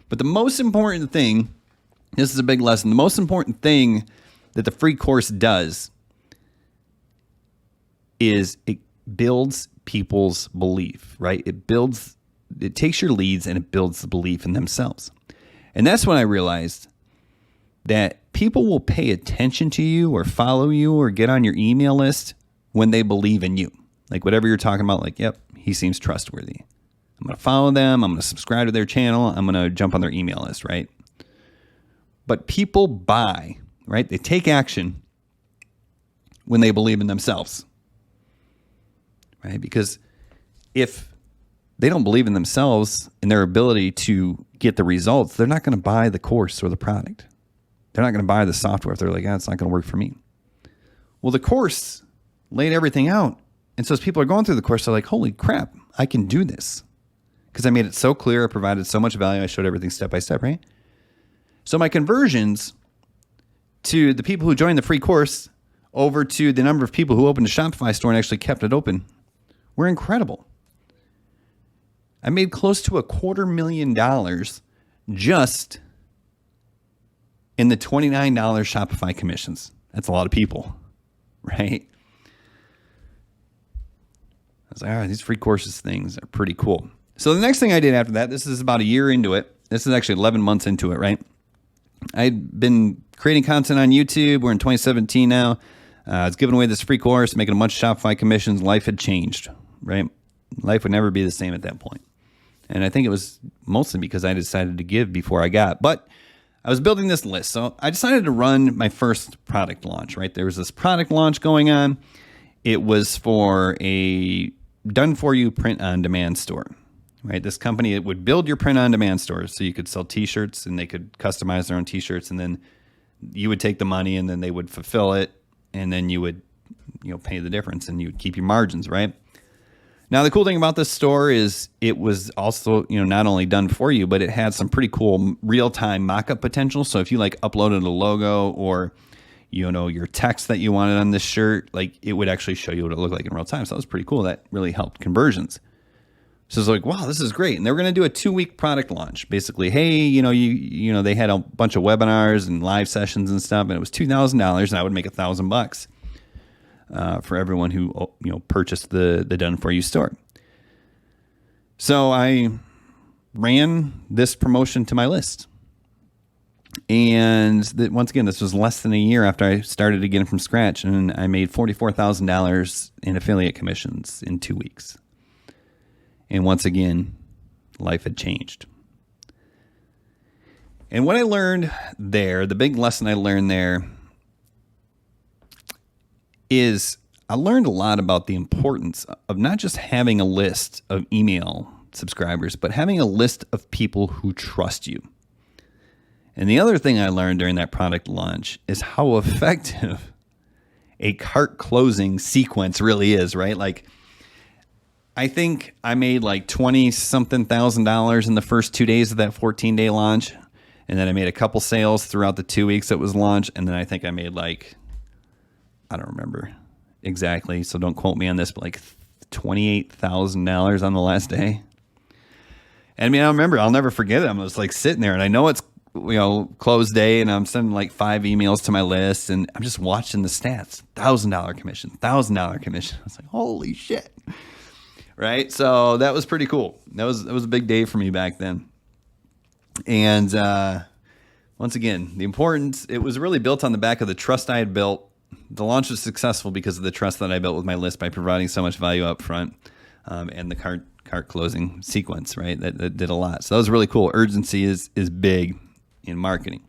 But the most important thing, this is a big lesson, the most important thing that the free course does is it builds people's belief, right? It takes your leads and it builds the belief in themselves. And that's when I realized that people will pay attention to you or follow you or get on your email list when they believe in you. Like whatever you're talking about, like, yep, he seems trustworthy. I'm going to follow them. I'm going to subscribe to their channel. I'm going to jump on their email list, right? But people buy, right? They take action when they believe in themselves, right? Because if they don't believe in themselves and their ability to get the results, they're not going to buy the course or the product. They're not going to buy the software if they're like, it's not going to work for me. Well, the course laid everything out. And so as people are going through the course, they're like, holy crap, I can do this. Because I made it so clear, I provided so much value, I showed everything step by step, right? So my conversions to the people who joined the free course over to the number of people who opened a Shopify store and actually kept it open were incredible. I made close to $250,000 just in the $29 Shopify commissions. That's a lot of people, right? I was like, all right, these free courses things are pretty cool. So the next thing I did after that, this is about a year into it. This is actually 11 months into it, right? I'd been creating content on YouTube. We're in 2017 now. I was giving away this free course, making a bunch of Shopify commissions. Life had changed, right? Life would never be the same at that point. And I think it was mostly because I decided to give before I got. But I was building this list. So I decided to run my first product launch, right? There was this product launch going on. It was for a done-for-you print-on-demand store, right? This company, it would build your print-on-demand stores so you could sell T-shirts and they could customize their own T-shirts, and then you would take the money and then they would fulfill it, and then you would, pay the difference and you would keep your margins, right? Now, the cool thing about this store is it was also, not only done for you, but it had some pretty cool real-time mock-up potential. So if you uploaded a logo or, your text that you wanted on this shirt, it would actually show you what it looked like in real time. So that was pretty cool. That really helped conversions. So it's like, wow, this is great. And they were going to do a 2-week product launch. Basically, hey, they had a bunch of webinars and live sessions and stuff, and it was $2,000, and I would make $1,000 for everyone who purchased the Done For You store. So I ran this promotion to my list. And once again, this was less than a year after I started again from scratch, and I made $44,000 in affiliate commissions in 2 weeks. And once again, life had changed. And what I learned there, the big lesson I learned there, is I learned a lot about the importance of not just having a list of email subscribers, but having a list of people who trust you. And the other thing I learned during that product launch is how effective a cart closing sequence really is, right? I think I made $20-something thousand in the first 2 days of that 14-day launch. And then I made a couple sales throughout the 2 weeks it was launched. And then I think I made I don't remember exactly, so don't quote me on this, but $28,000 on the last day. And I remember, I'll never forget it. I was sitting there, and I know it's close day, and I'm sending 5 emails to my list, and I'm just watching the stats. $1,000 commission, $1,000 commission. I was like, holy shit. Right? So that was pretty cool. That was a big day for me back then. And once again, the importance, it was really built on the back of the trust I had built. The launch was successful because of the trust that I built with my list by providing so much value up front, and the cart closing sequence, right? That did a lot. So that was really cool. Urgency is big in marketing.